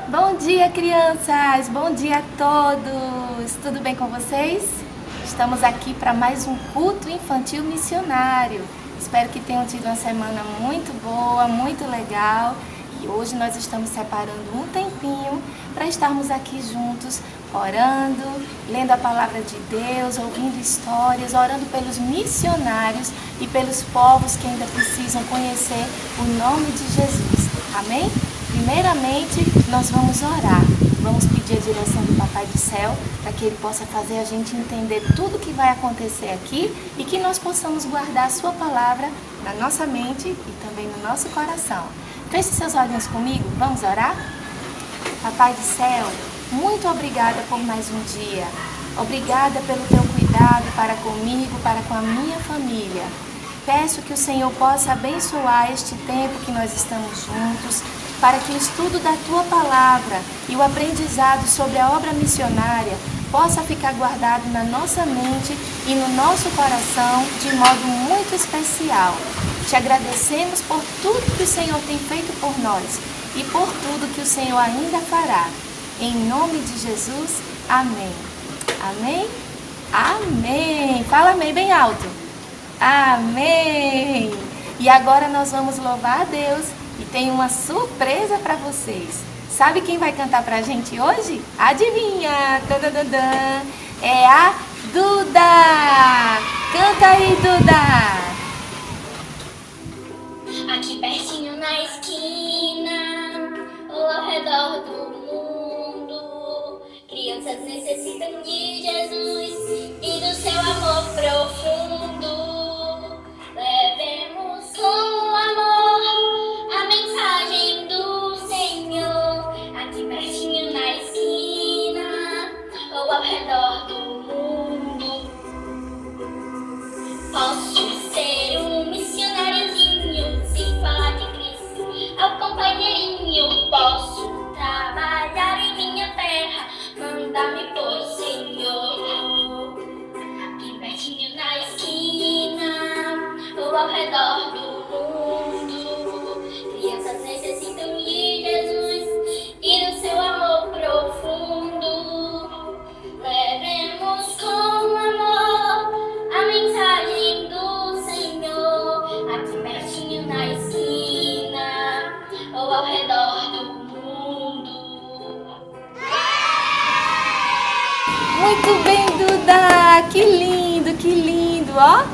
Bom dia, crianças! Bom dia a todos! Tudo bem com vocês? Estamos aqui para mais um culto infantil missionário. Espero que tenham tido uma semana muito boa, muito legal. E hoje nós estamos separando um tempinho para estarmos aqui juntos, orando, lendo a palavra de Deus, ouvindo histórias, orando pelos missionários e pelos povos que ainda precisam conhecer o nome de Jesus. Amém? Primeiramente, nós vamos orar, vamos pedir a direção do Papai do Céu para que Ele possa fazer a gente entender tudo o que vai acontecer aqui e que nós possamos guardar a Sua palavra na nossa mente e também no nosso coração. Feche seus olhinhos comigo, vamos orar? Papai do Céu, muito obrigada por mais um dia. Obrigada pelo Teu cuidado para comigo, para com a minha família. Peço que o Senhor possa abençoar este tempo que nós estamos juntos, para que o estudo da Tua Palavra e o aprendizado sobre a obra missionária possa ficar guardado na nossa mente e no nosso coração de modo muito especial. Te agradecemos por tudo que o Senhor tem feito por nós e por tudo que o Senhor ainda fará. Em nome de Jesus, amém. Amém? Amém. Fala amém bem alto. Amém. E agora nós vamos louvar a Deus. E tem uma surpresa para vocês. Sabe quem vai cantar pra gente hoje? Adivinha? Tadadadã. É a Duda. Canta aí, Duda. Aqui pertinho na esquina, ou ao redor do mundo, crianças necessitam de Jesus e do seu amor profundo. Levemos com amor a mensagem do Senhor, aqui pertinho na esquina, ou ao redor do mundo. Posso ser um missionáriozinho, se falar de Cristo ao companheirinho. Posso trabalhar em minha terra, manda-me por Senhor. Aqui pertinho na esquina, ou ao redor do mundo, crianças necessitam de Jesus e do seu amor profundo. Levemos com amor a mensagem do Senhor, aqui pertinho na esquina, ou ao redor do mundo. Muito bem, Duda. Que lindo, ó.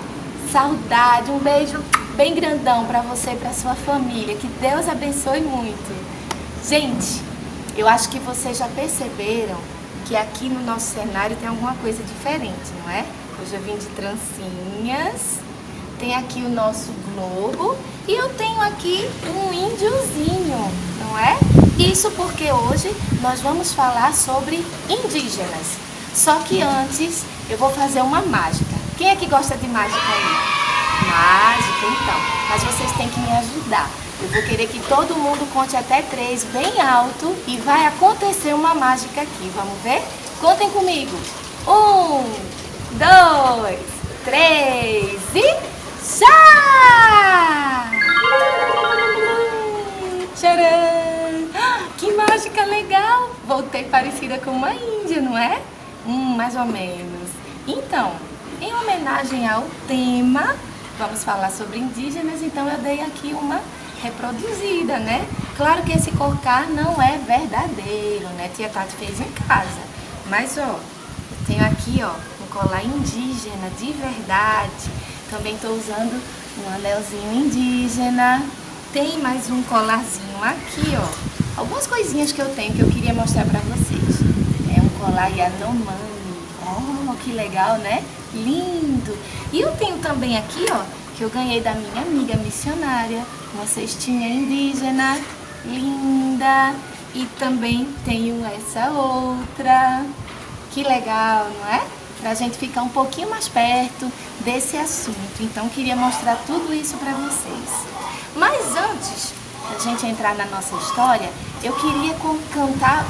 Saudade, um beijo bem grandão para você e para sua família. Que Deus abençoe muito. Gente, eu acho que vocês já perceberam que aqui no nosso cenário tem alguma coisa diferente, não é? Hoje eu vim de trancinhas, tem aqui o nosso globo e eu tenho aqui um índiozinho, não é? Isso porque hoje nós vamos falar sobre indígenas. Só que antes eu vou fazer uma mágica. Quem é que gosta de mágica aí? Mágica, então. Mas vocês têm que me ajudar. Eu vou querer que todo mundo conte até 3 bem alto e vai acontecer uma mágica aqui. Vamos ver? Contem comigo. 1, 2, 3 e já! Tcharam! Que mágica legal! Voltei parecida com uma índia, não é? Mais ou menos. Então, em homenagem ao tema, vamos falar sobre indígenas, então eu dei aqui uma reproduzida, né? Claro que esse cocar não é verdadeiro, né? Tia Tati fez em casa. Mas, ó, eu tenho aqui, ó, um colar indígena de verdade. Também tô usando um anelzinho indígena. Tem mais um colarzinho aqui, ó. Algumas coisinhas que eu tenho que eu queria mostrar pra vocês. É um colar Yanomami. Oh, que legal, né? Lindo! E eu tenho também aqui, ó, que eu ganhei da minha amiga missionária, uma cestinha indígena, linda. E também tenho essa outra. Que legal, não é? Pra gente ficar um pouquinho mais perto desse assunto. Então, queria mostrar tudo isso pra vocês. Mas antes da gente entrar na nossa história, eu queria cantar...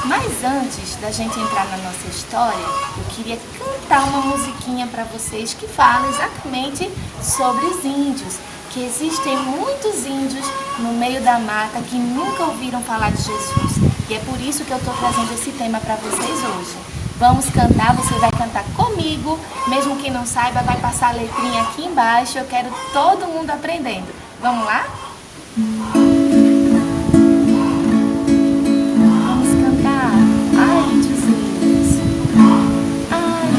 Mas antes da gente entrar na nossa história, eu queria cantar uma musiquinha para vocês que fala exatamente sobre os índios, que existem muitos índios no meio da mata que nunca ouviram falar de Jesus. E é por isso que eu estou trazendo esse tema para vocês hoje. Vamos cantar, você vai cantar comigo, mesmo quem não saiba vai passar a letrinha aqui embaixo, eu quero todo mundo aprendendo. Vamos lá? Vamos cantar. Ai, índiozinhos. Ai,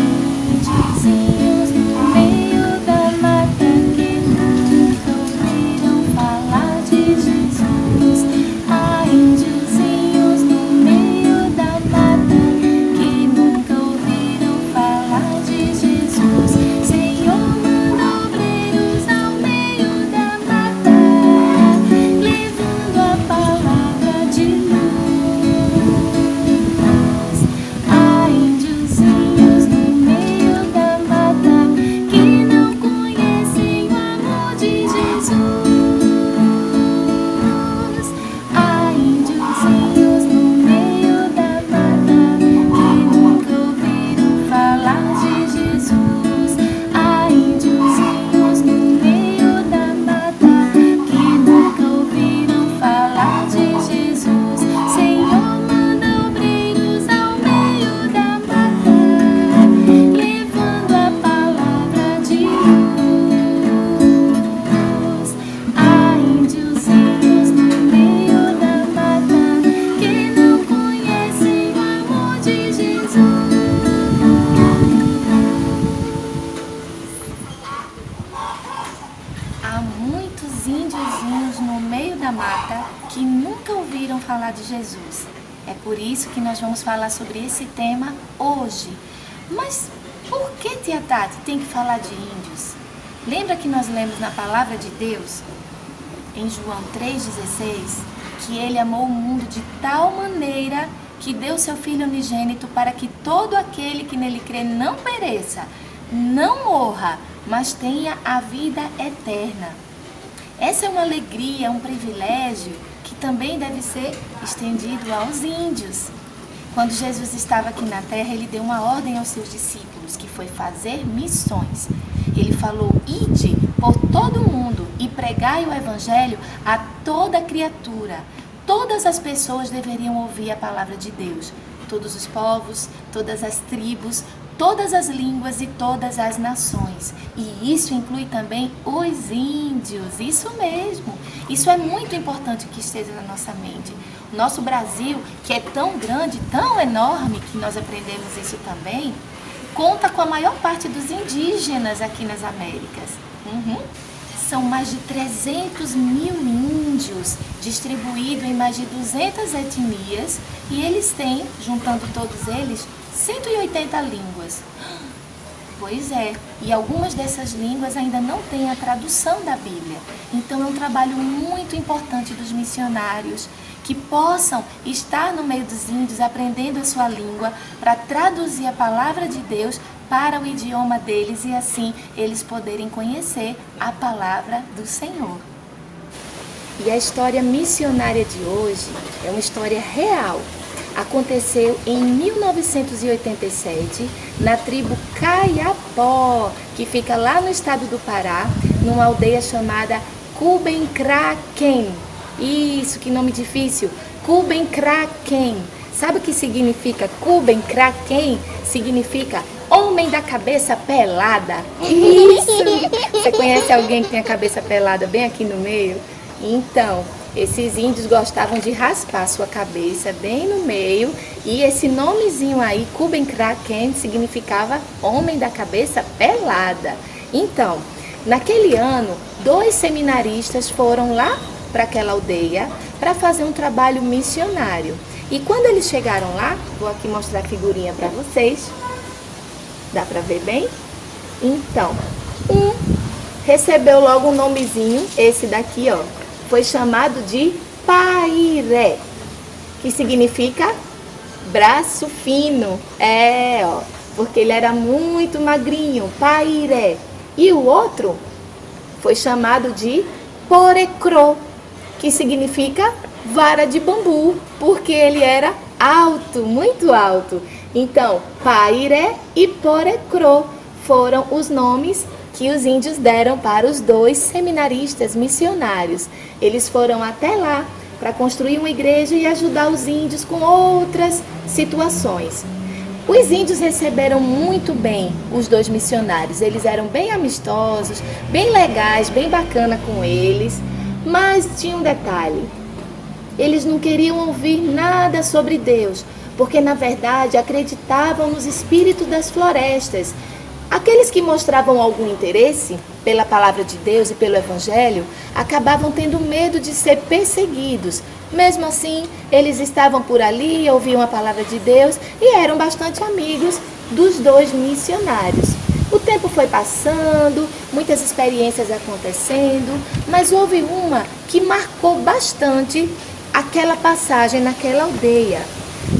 índiozinhos no meio da mata que nunca ouviram falar de Jesus. Ai, índiozinhos no meio da mata que nunca ouviram falar de Jesus. Senhor, manda obreiros ao meio da mata, levando a palavra de luz. Há índiozinhos no meio da mata que não conhecem o amor de Jesus. Há índiozinhos no meio da mata que nunca ouviram falar de Jesus. Há índiozinhos no meio da mata que nunca ouviram falar de Jesus. Senhor, manda obreiros ao meio da mata, levando a palavra de luz. Há índiozinhos no meio da mata que não conhecem o amor de Jesus. Há muitos índiozinhos no meio da mata que nunca ouviram falar de Jesus. É por isso que nós vamos falar sobre esse tema hoje. Mas por que, tia Tati, tem que falar de índios? Lembra que nós lemos na palavra de Deus, em João 3,16, que ele amou o mundo de tal maneira que deu seu Filho unigênito para que todo aquele que nele crê não pereça, não morra, mas tenha a vida eterna. Essa é uma alegria, um privilégio que também deve ser estendido aos índios. Quando Jesus estava aqui na terra, ele deu uma ordem aos seus discípulos, que foi fazer missões. Ele falou: ide por todo o mundo e pregai o evangelho a toda criatura. Todas as pessoas deveriam ouvir a palavra de Deus. Todos os povos, todas as tribos, todas as línguas e todas as nações. E isso inclui também os índios, isso mesmo. Isso é muito importante que esteja na nossa mente. O nosso Brasil, que é tão grande, tão enorme, que nós aprendemos isso também, conta com a maior parte dos indígenas aqui nas Américas. São mais de 300 mil índios distribuídos em mais de 200 etnias e eles têm, juntando todos eles, 180 línguas. Pois é, e algumas dessas línguas ainda não têm a tradução da Bíblia. Então é um trabalho muito importante dos missionários que possam estar no meio dos índios aprendendo a sua língua para traduzir a palavra de Deus para o idioma deles e assim eles poderem conhecer a palavra do Senhor. E a história missionária de hoje é uma história real. Aconteceu em 1987 na tribo Kayapó, que fica lá no estado do Pará, numa aldeia chamada Kubenkraken. Isso, que nome difícil! Kubenkraken. Sabe o que significa Kubenkraken? Significa homem da cabeça pelada. Isso! Você conhece alguém que tem a cabeça pelada bem aqui no meio? Então, esses índios gostavam de raspar sua cabeça bem no meio e esse nomezinho aí, Kubenkraken, significava homem da cabeça pelada. Então, naquele ano, 2 seminaristas foram lá para aquela aldeia para fazer um trabalho missionário. E quando eles chegaram lá, vou aqui mostrar a figurinha para vocês. Dá para ver bem? Então, um recebeu logo um nomezinho, esse daqui, ó. Foi chamado de Pairé, que significa braço fino. Porque ele era muito magrinho, Pairé. E o outro foi chamado de Porecrô, que significa vara de bambu, porque ele era alto, muito alto. Então, Pairé e Porecrô foram os nomes que os índios deram para os 2 seminaristas missionários. Eles foram até lá para construir uma igreja e ajudar os índios com outras situações. Os índios receberam muito bem os 2 missionários. Eles eram bem amistosos, bem legais, bem bacana com eles. Mas tinha um detalhe. Eles não queriam ouvir nada sobre Deus, porque na verdade acreditavam nos espíritos das florestas. Aqueles que mostravam algum interesse pela palavra de Deus e pelo Evangelho acabavam tendo medo de ser perseguidos. Mesmo assim, eles estavam por ali, ouviam a palavra de Deus e eram bastante amigos dos 2 missionários. O tempo foi passando, muitas experiências acontecendo, mas houve uma que marcou bastante aquela passagem naquela aldeia.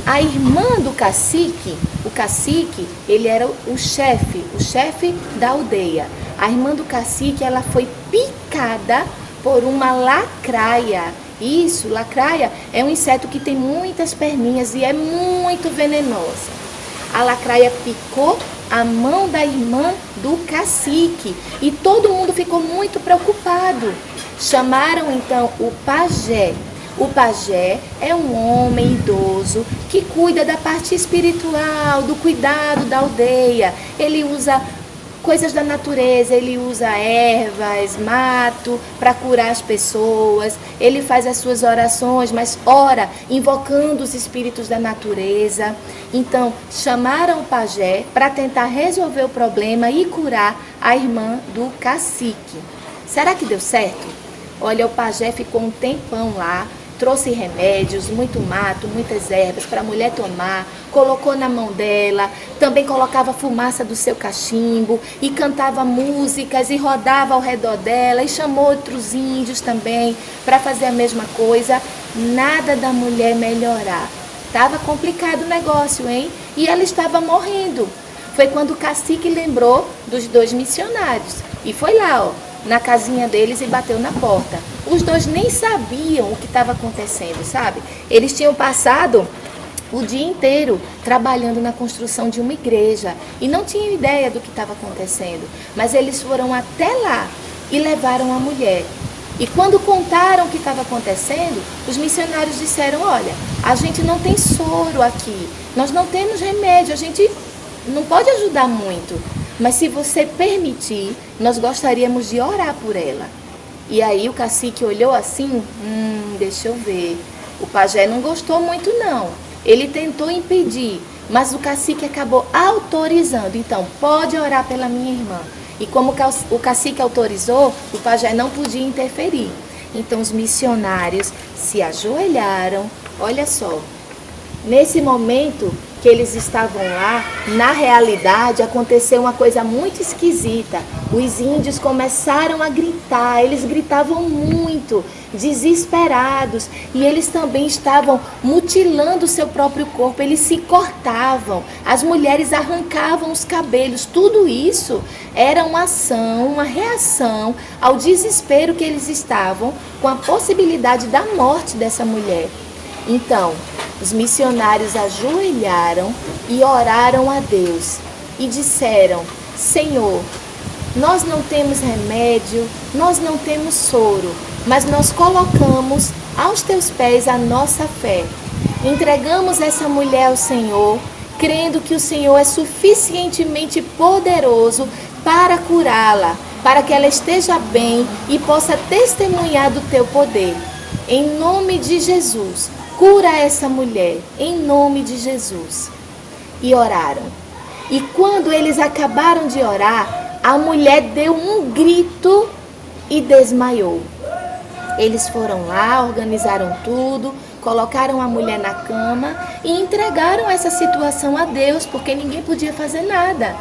A irmã do cacique, o cacique, ele era o chefe da aldeia. A irmã do cacique, ela foi picada por uma lacraia. Isso, lacraia é um inseto que tem muitas perninhas e é muito venenosa. A lacraia picou a mão da irmã do cacique e todo mundo ficou muito preocupado. Chamaram então o pajé. O pajé é um homem idoso que cuida da parte espiritual, do cuidado da aldeia. Ele usa coisas da natureza, ele usa ervas, mato para curar as pessoas. Ele faz as suas orações, mas ora invocando os espíritos da natureza. Então, chamaram o pajé para tentar resolver o problema e curar a irmã do cacique. Será que deu certo? Olha, o pajé ficou um tempão lá. Trouxe remédios, muito mato, muitas ervas para a mulher tomar, colocou na mão dela, também colocava fumaça do seu cachimbo e cantava músicas e rodava ao redor dela e chamou outros índios também para fazer a mesma coisa. Nada da mulher melhorar. Estava complicado o negócio, hein? E ela estava morrendo. Foi quando o cacique lembrou dos 2 missionários e foi lá, ó, na casinha deles e bateu na porta. Os 2 nem sabiam o que estava acontecendo, sabe? Eles tinham passado o dia inteiro trabalhando na construção de uma igreja e não tinham ideia do que estava acontecendo. Mas eles foram até lá e levaram a mulher. E quando contaram o que estava acontecendo, os missionários disseram: olha, a gente não tem soro aqui, nós não temos remédio, a gente não pode ajudar muito. Mas se você permitir, nós gostaríamos de orar por ela. E aí o cacique olhou assim, deixa eu ver. O pajé não gostou muito não. Ele tentou impedir, mas o cacique acabou autorizando. Então, pode orar pela minha irmã. E como o cacique autorizou, o pajé não podia interferir. Então os missionários se ajoelharam. Olha só, nesse momento que eles estavam lá, na realidade aconteceu uma coisa muito esquisita. Os índios começaram a gritar, eles gritavam muito, desesperados, e eles também estavam mutilando o seu próprio corpo, eles se cortavam, as mulheres arrancavam os cabelos. Tudo isso era uma ação, uma reação ao desespero que eles estavam com a possibilidade da morte dessa mulher. Então, os missionários ajoelharam e oraram a Deus e disseram: Senhor, nós não temos remédio, nós não temos soro, mas nós colocamos aos teus pés a nossa fé. Entregamos essa mulher ao Senhor, crendo que o Senhor é suficientemente poderoso para curá-la, para que ela esteja bem e possa testemunhar do teu poder. Em nome de Jesus, cura essa mulher, em nome de Jesus. E oraram. E quando eles acabaram de orar, a mulher deu um grito e desmaiou. Eles foram lá, organizaram tudo, colocaram a mulher na cama e entregaram essa situação a Deus, porque ninguém podia fazer nada.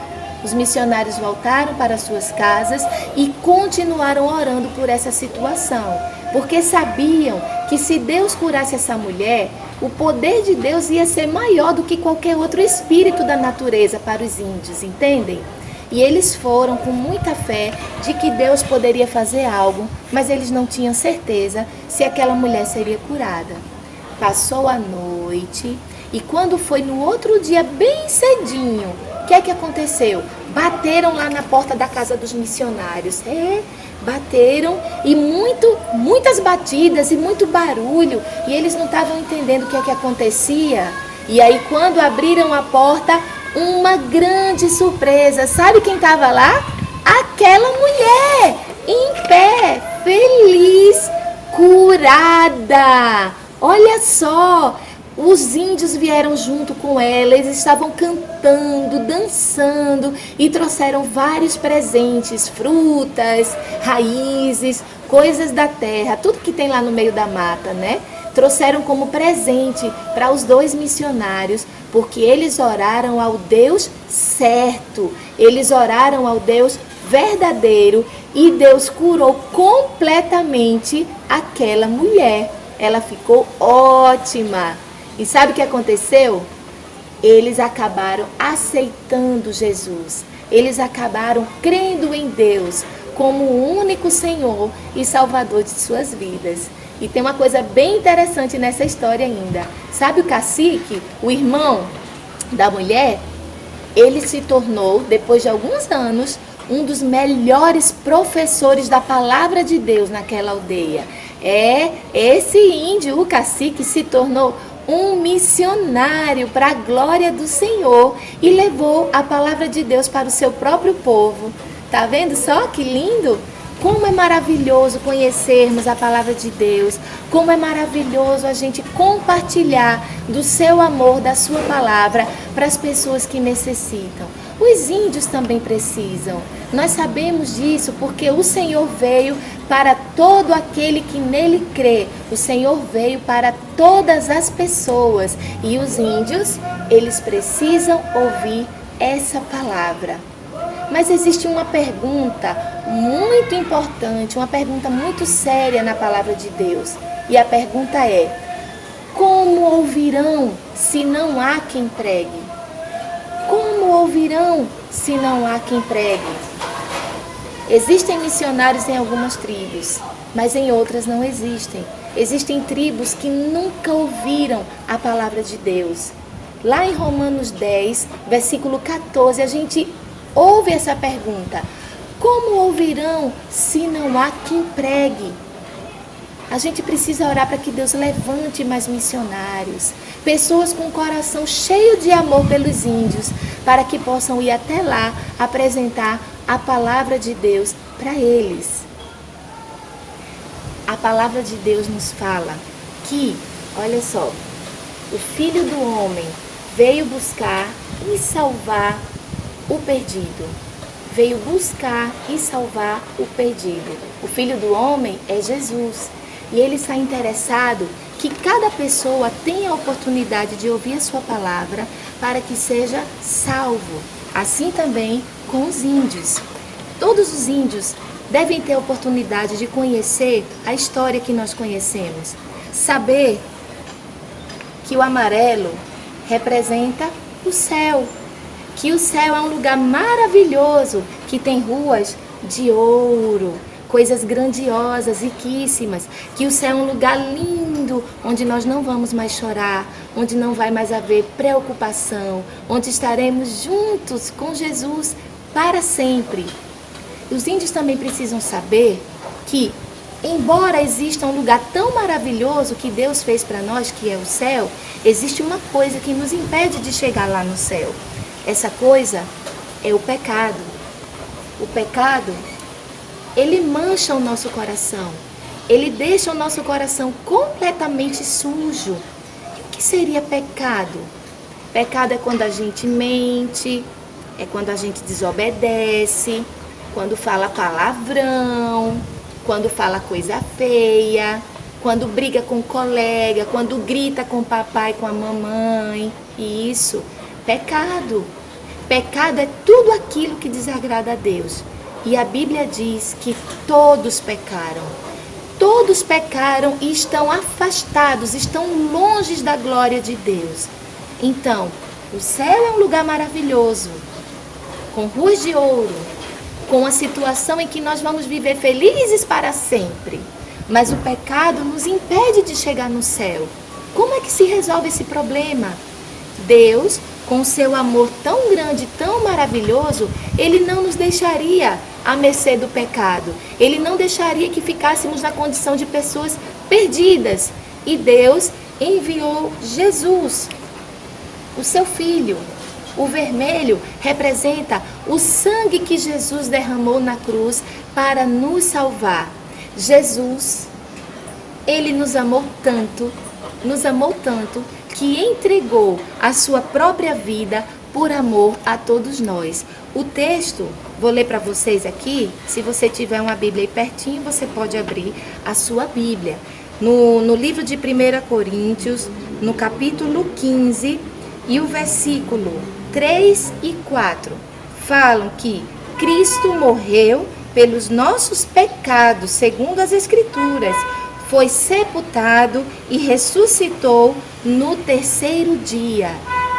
Os missionários voltaram para suas casas e continuaram orando por essa situação, porque sabiam que se Deus curasse essa mulher, o poder de Deus ia ser maior do que qualquer outro espírito da natureza para os índios, entendem? E eles foram com muita fé de que Deus poderia fazer algo, mas eles não tinham certeza se aquela mulher seria curada. Passou a noite e quando foi no outro dia bem cedinho, O que é que aconteceu? Bateram lá na porta da casa dos missionários. Bateram e muitas batidas e muito barulho. E eles não estavam entendendo o que é que acontecia. E aí quando abriram a porta, uma grande surpresa. Sabe quem estava lá? Aquela mulher, em pé, feliz, curada. Olha só, os índios vieram junto com ela, eles estavam cantando, dançando e trouxeram vários presentes, frutas, raízes, coisas da terra, tudo que tem lá no meio da mata, né? Trouxeram como presente para os 2 missionários, porque eles oraram ao Deus certo, eles oraram ao Deus verdadeiro e Deus curou completamente aquela mulher. Ela ficou ótima. E sabe o que aconteceu? Eles acabaram aceitando Jesus. Eles acabaram crendo em Deus como o único Senhor e Salvador de suas vidas. E tem uma coisa bem interessante nessa história ainda. Sabe o cacique, o irmão da mulher? Ele se tornou, depois de alguns anos, um dos melhores professores da palavra de Deus naquela aldeia. Esse índio, o cacique, se tornou um missionário para a glória do Senhor e levou a palavra de Deus para o seu próprio povo. Tá vendo só que lindo? Como é maravilhoso conhecermos a palavra de Deus, como é maravilhoso a gente compartilhar do seu amor, da sua palavra para as pessoas que necessitam. Os índios também precisam. Nós sabemos disso porque o Senhor veio para todo aquele que nele crê. O Senhor veio para todas as pessoas. E os índios, eles precisam ouvir essa palavra. Mas existe uma pergunta muito importante, uma pergunta muito séria na palavra de Deus. E a pergunta é: como ouvirão se não há quem pregue? Como ouvirão se não há quem pregue? Existem missionários em algumas tribos, mas em outras não existem. Existem tribos que nunca ouviram a palavra de Deus. Lá em Romanos 10, versículo 14, a gente ouve essa pergunta: como ouvirão se não há quem pregue? A gente precisa orar para que Deus levante mais missionários, pessoas com o coração cheio de amor pelos índios, para que possam ir até lá apresentar a palavra de Deus para eles. A palavra de Deus nos fala que, olha só, o Filho do Homem veio buscar e salvar o perdido. Veio buscar e salvar o perdido. O Filho do Homem é Jesus. E ele está interessado que cada pessoa tenha a oportunidade de ouvir a sua palavra para que seja salvo. Assim também com os índios. Todos os índios devem ter a oportunidade de conhecer a história que nós conhecemos. Saber que o amarelo representa o céu. Que o céu é um lugar maravilhoso, que tem ruas de ouro, coisas grandiosas, riquíssimas, que o céu é um lugar lindo, onde nós não vamos mais chorar, onde não vai mais haver preocupação, onde estaremos juntos com Jesus para sempre. Os índios também precisam saber que, embora exista um lugar tão maravilhoso que Deus fez para nós, que é o céu, existe uma coisa que nos impede de chegar lá no céu. Essa coisa é o pecado. O pecado, ele mancha o nosso coração. Ele deixa o nosso coração completamente sujo. E o que seria pecado? Pecado é quando a gente mente, é quando a gente desobedece, quando fala palavrão, quando fala coisa feia, quando briga com o colega, quando grita com o papai, com a mamãe. Isso, pecado. Pecado é tudo aquilo que desagrada a Deus. E a Bíblia diz que todos pecaram. Todos pecaram e estão afastados, estão longe da glória de Deus. Então, o céu é um lugar maravilhoso, com ruas de ouro, com a situação em que nós vamos viver felizes para sempre. Mas o pecado nos impede de chegar no céu. Como é que se resolve esse problema? Deus com seu amor tão grande, tão maravilhoso, Ele não nos deixaria à mercê do pecado. Ele não deixaria que ficássemos na condição de pessoas perdidas. E Deus enviou Jesus, o seu Filho. O vermelho representa o sangue que Jesus derramou na cruz para nos salvar. Jesus, Ele nos amou tanto, que entregou a sua própria vida por amor a todos nós. O texto, vou ler para vocês aqui. Se você tiver uma Bíblia aí pertinho, você pode abrir a sua Bíblia. No livro de 1 Coríntios, no capítulo 15, e o versículo 3 e 4, falam que Cristo morreu pelos nossos pecados, segundo as Escrituras, foi sepultado e ressuscitou no terceiro dia.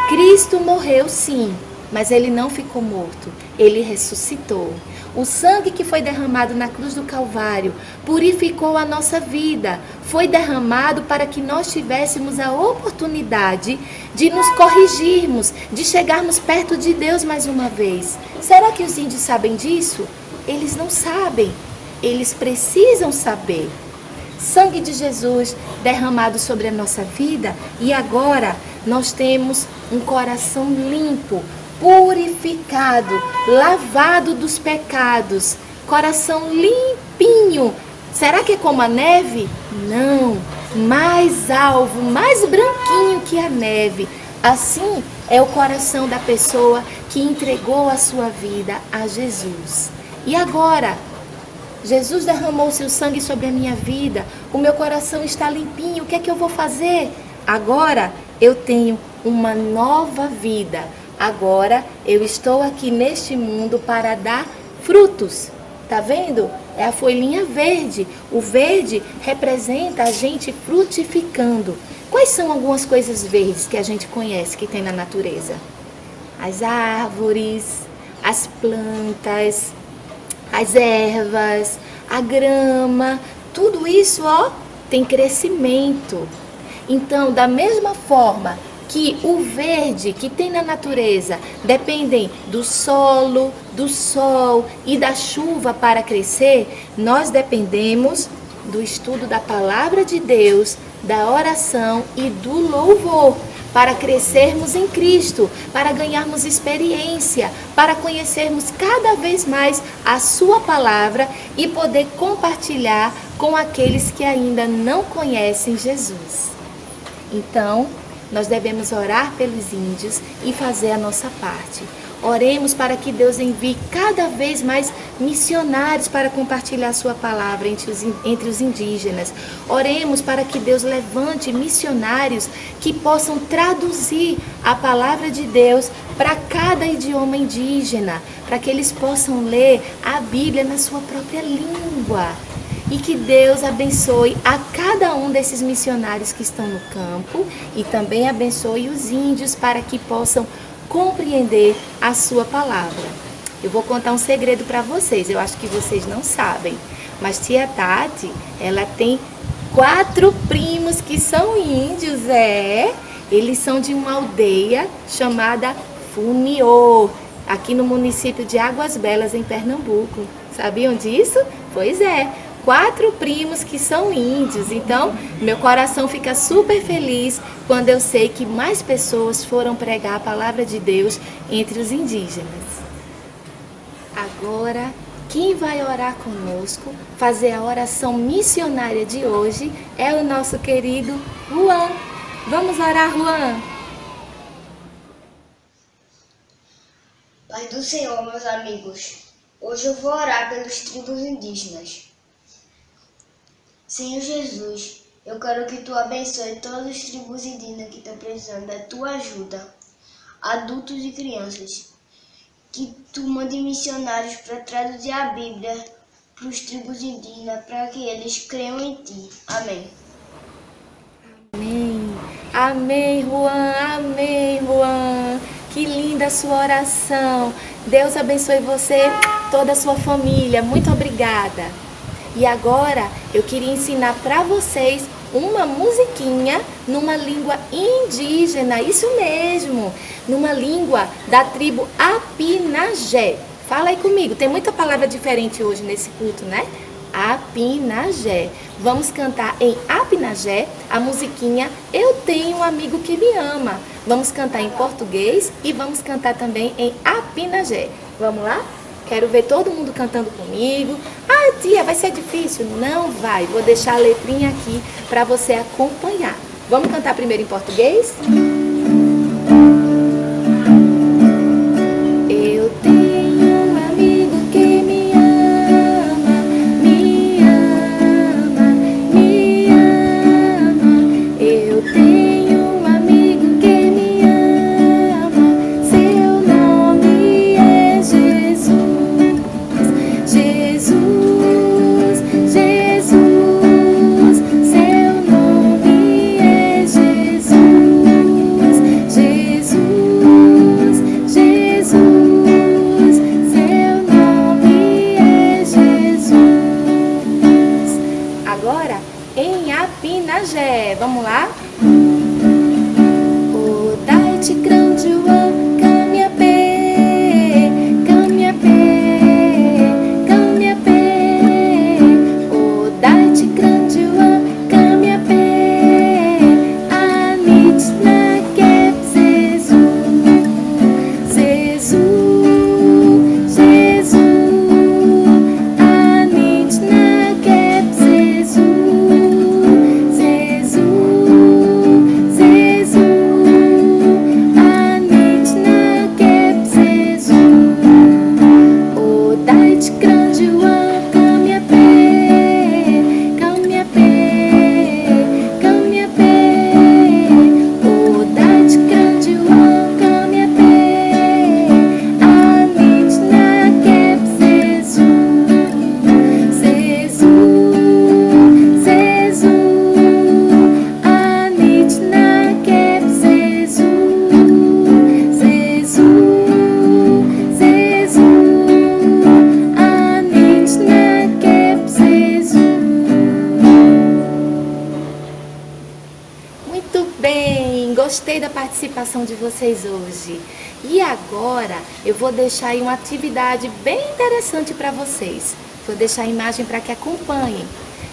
Cristo morreu, sim, mas Ele não ficou morto, Ele ressuscitou. O sangue que foi derramado na cruz do Calvário purificou a nossa vida. Foi derramado para que nós tivéssemos a oportunidade de nos corrigirmos, de chegarmos perto de Deus mais uma vez. Será que os índios sabem disso? Eles não sabem. Eles precisam saber. Sangue de Jesus derramado sobre a nossa vida, e agora nós temos um coração limpo, purificado, lavado dos pecados, coração limpinho. Será que é como a neve? Não, mais alvo, mais branquinho que a neve. Assim é o coração da pessoa que entregou a sua vida a Jesus. E agora, Jesus derramou seu sangue sobre a minha vida, o meu coração está limpinho, o que é que eu vou fazer? Agora eu tenho uma nova vida. Agora eu estou aqui neste mundo para dar frutos. Tá vendo? É a folhinha verde. O verde representa a gente frutificando. Quais são algumas coisas verdes que a gente conhece que tem na natureza? As árvores, as plantas, as ervas, a grama, tudo isso, ó, tem crescimento. Então, da mesma forma que o verde que tem na natureza dependem do solo, do sol e da chuva para crescer, nós dependemos do estudo da palavra de Deus, da oração e do louvor para crescermos em Cristo, para ganharmos experiência, para conhecermos cada vez mais a sua palavra e poder compartilhar com aqueles que ainda não conhecem Jesus. Então, nós devemos orar pelos índios e fazer a nossa parte. Oremos para que Deus envie cada vez mais missionários para compartilhar a sua palavra entre os indígenas. Oremos para que Deus levante missionários que possam traduzir a palavra de Deus para cada idioma indígena, para que eles possam ler a Bíblia na sua própria língua. E que Deus abençoe a cada um desses missionários que estão no campo e também abençoe os índios para que possam compreender a sua palavra. Eu vou contar um segredo para vocês, eu acho que vocês não sabem, mas tia Tati, ela tem 4 primos que são índios, eles são de uma aldeia chamada Funiô, aqui no município de Águas Belas, em Pernambuco. Sabiam disso? Pois é. 4 primos que são índios, então meu coração fica super feliz quando eu sei que mais pessoas foram pregar a palavra de Deus entre os indígenas. Agora, quem vai orar conosco, fazer a oração missionária de hoje, é o nosso querido Juan. Vamos orar, Juan? Pai do Senhor, meus amigos, hoje eu vou orar pelos tribos indígenas. Senhor Jesus, eu quero que Tu abençoe todas as tribos indígenas que estão precisando da Tua ajuda, adultos e crianças. Que Tu mande missionários para traduzir a Bíblia para os tribos indígenas, para que eles creiam em Ti. Amém. Amém. Amém, Juan. Amém, Juan. Que linda a sua oração. Deus abençoe você, toda a sua família. Muito obrigada. E agora eu queria ensinar para vocês uma musiquinha numa língua indígena, isso mesmo, numa língua da tribo Apinagé. Fala aí comigo, tem muita palavra diferente hoje nesse culto, né? Apinagé. Vamos cantar em Apinagé a musiquinha Eu Tenho um Amigo que Me Ama. Vamos cantar em português e vamos cantar também em Apinagé. Vamos lá? Quero ver todo mundo cantando comigo. Ah, tia, vai ser difícil? Não vai. Vou deixar a letrinha aqui para você acompanhar. Vamos cantar primeiro em português? Eu tenho um amigo que me ama, me ama, me ama. Eu tenho um amigo que me ama, seu nome é Jesus. Jesus, Jesus, seu nome é Jesus. Jesus, Jesus, seu nome é Jesus. Agora em Apinagé, vamos lá? O Dait grande o Camiapé, Camiapé, Camiapé. O Dait grande o Camiapé, Anit na Kep Jesus, Jesus, Jesus, Anit na Kep Jesus, Jesus, Jesus, Anit na Kep Jesus. O Dait grande o Camiapé, Camiapé, Camiapé. O Dait grande o Camiapé, Anit na Kep Jesus, Jesus, Jesus, Anit na Kep Jesus, Jesus, Jesus, Anit na Kep Jesus. Muito bem, gostei da participação de vocês hoje. E agora eu vou deixar aí uma atividade bem interessante para vocês. Vou deixar a imagem para que acompanhem.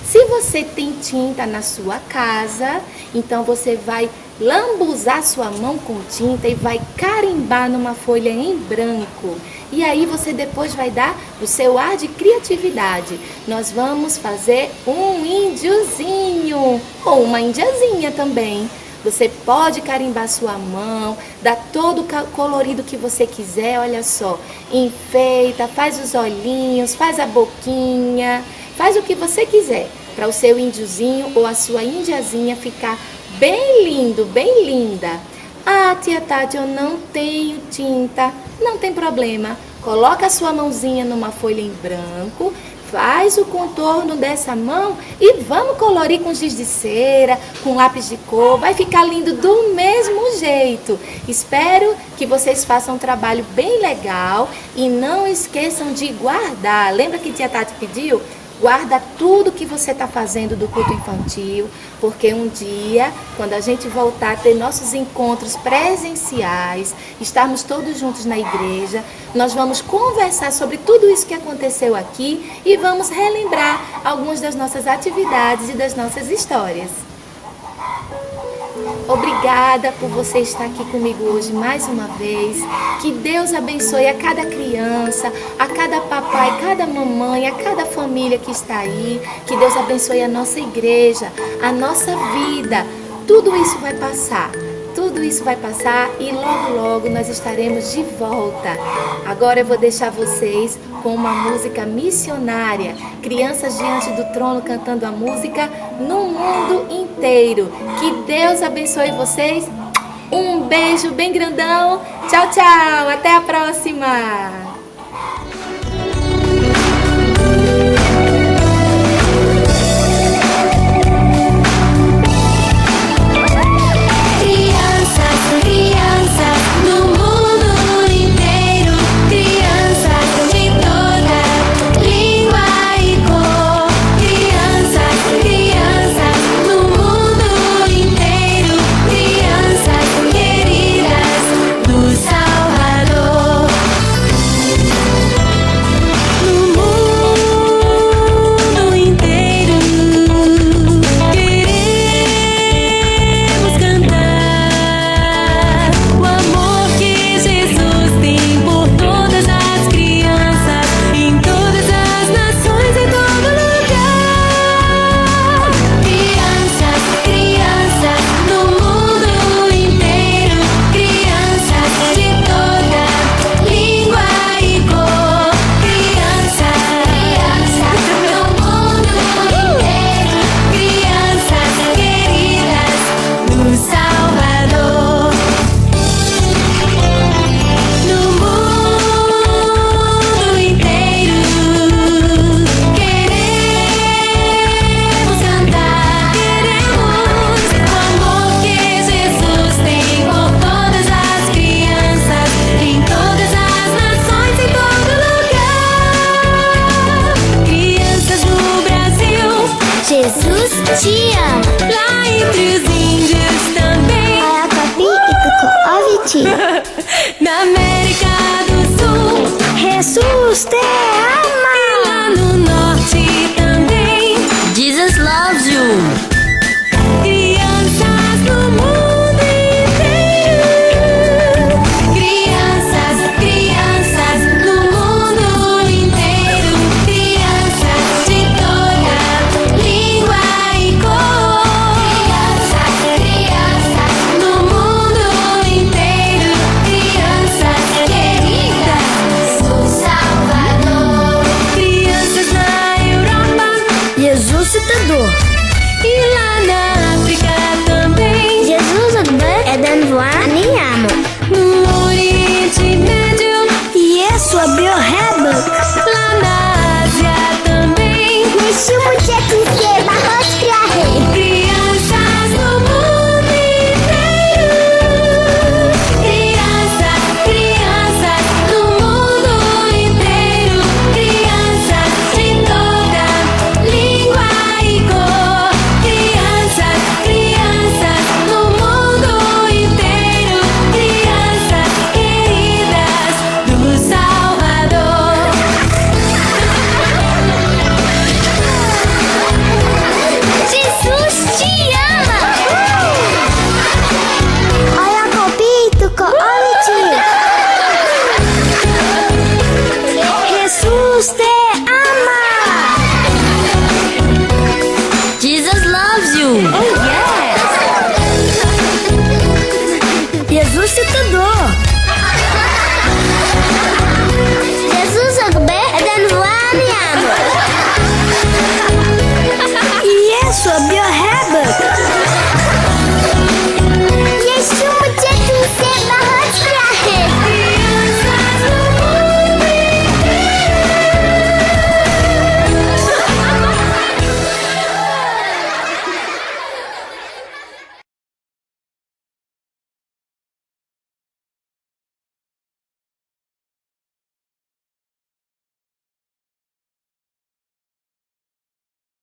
Se você tem tinta na sua casa, então você vai lambuzar sua mão com tinta e vai carimbar numa folha em branco. E aí você depois vai dar o seu ar de criatividade. Nós vamos fazer um índiozinho ou uma indiazinha também. Você pode carimbar sua mão, dar todo o colorido que você quiser, olha só. Enfeita, faz os olhinhos, faz a boquinha, faz o que você quiser para o seu índiozinho ou a sua indiazinha ficar bem lindo, bem linda. Ah, tia Tati, eu não tenho tinta. Não tem problema. Coloca a sua mãozinha numa folha em branco, faz o contorno dessa mão e vamos colorir com giz de cera, com lápis de cor. Vai ficar lindo do mesmo jeito. Espero que vocês façam um trabalho bem legal e não esqueçam de guardar. Lembra que tia Tati pediu? Guarda tudo que você está fazendo do culto infantil, porque um dia, quando a gente voltar a ter nossos encontros presenciais, estarmos todos juntos na igreja, nós vamos conversar sobre tudo isso que aconteceu aqui e vamos relembrar algumas das nossas atividades e das nossas histórias. Obrigada por você estar aqui comigo hoje mais uma vez. Que Deus abençoe a cada criança, a cada papai, cada mamãe, a cada família que está aí. Que Deus abençoe a nossa igreja, a nossa vida. Tudo isso vai passar. Tudo isso vai passar e logo, logo nós estaremos de volta. Agora eu vou deixar vocês com uma música missionária. Crianças diante do trono cantando a música no mundo inteiro. Que Deus abençoe vocês. Um beijo bem grandão. Tchau, tchau. Até a próxima. No mundo te amo. Lá entre os índios também. Ayacapi e Cuco-Oviti. Na América do Sul, Jesus te ama. e lá no norte também. Jesus loves you. Crianças no mundo inteiro. Crianças, crianças no mundo inteiro. Crianças de toda língua e cor. Crianças, crianças no mundo inteiro. Crianças queridas, O Salvador. crianças na Europa Jesus citador. e lá na África também. Jesus é dan voar aniyamo. No Oriente Médio, Yesu abio hebek.